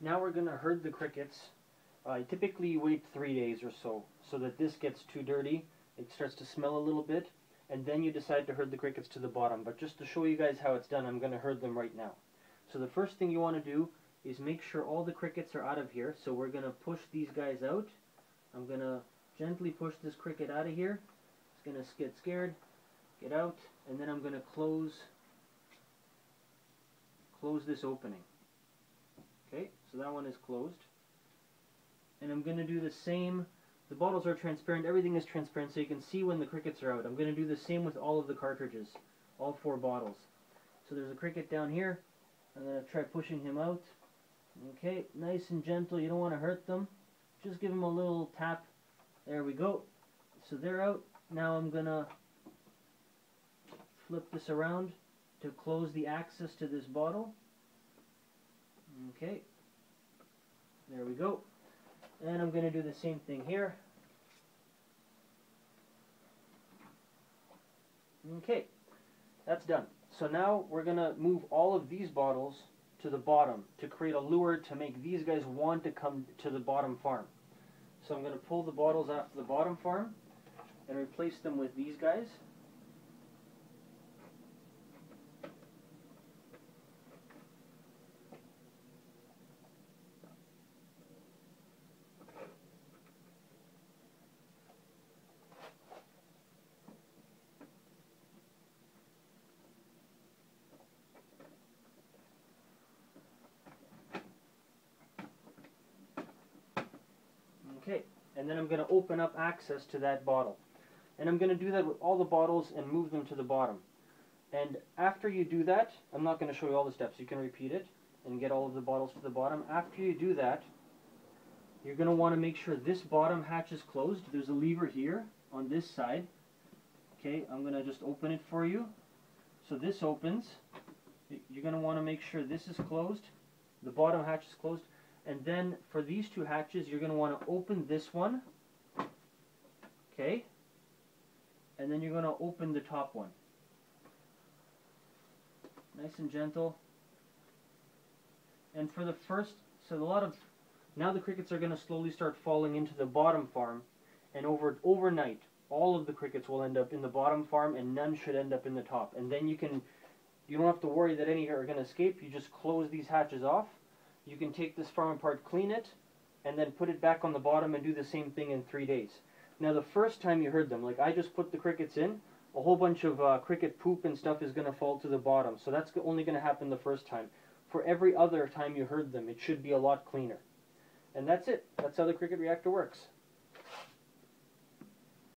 Now we're going to herd the crickets. Typically you wait 3 days or so that this gets too dirty. It starts to smell a little bit, and then you decide to herd the crickets to the bottom. But just to show you guys how it's done, I'm going to herd them right now. So the first thing you want to do is make sure all the crickets are out of here. So we're going to push these guys out. I'm going to gently push this cricket out of here. It's going to get scared, get out, and then I'm going to close this opening. Okay, so that one is closed. And I'm going to do the same. The bottles are transparent, everything is transparent, so you can see when the crickets are out. I'm going to do the same with all of the cartridges, all 4 bottles. So there's a cricket down here. I'm going to try pushing him out. Okay, nice and gentle, you don't want to hurt them. Just give them a little tap. There we go. So they're out. Now I'm going to flip this around to close the access to this bottle. Okay, there we go. And I'm going to do the same thing here. Okay, that's done. So now we're going to move all of these bottles to the bottom to create a lure to make these guys want to come to the bottom farm. So I'm going to pull the bottles off the bottom farm and replace them with these guys. Okay, and then I'm going to open up access to that bottle. And I'm going to do that with all the bottles and move them to the bottom. And after you do that, I'm not going to show you all the steps. You can repeat it and get all of the bottles to the bottom. After you do that, you're going to want to make sure this bottom hatch is closed. There's a lever here on this side. Okay, I'm going to just open it for you. So this opens. You're going to want to make sure this is closed. The bottom hatch is closed. And then for these 2 hatches, you're going to want to open this one. Okay. And then you're going to open the top one. Nice and gentle. And for the first, now the crickets are going to slowly start falling into the bottom farm. And overnight, all of the crickets will end up in the bottom farm and none should end up in the top. And then you don't have to worry that any are going to escape. You just close these hatches off. You can take this farm apart, clean it, and then put it back on the bottom and do the same thing in 3 days. Now the first time you herd them, like I just put the crickets in, a whole bunch of cricket poop and stuff is going to fall to the bottom. So that's only going to happen the first time. For every other time you herd them, it should be a lot cleaner. And that's it. That's how the Cricket-Reactor works.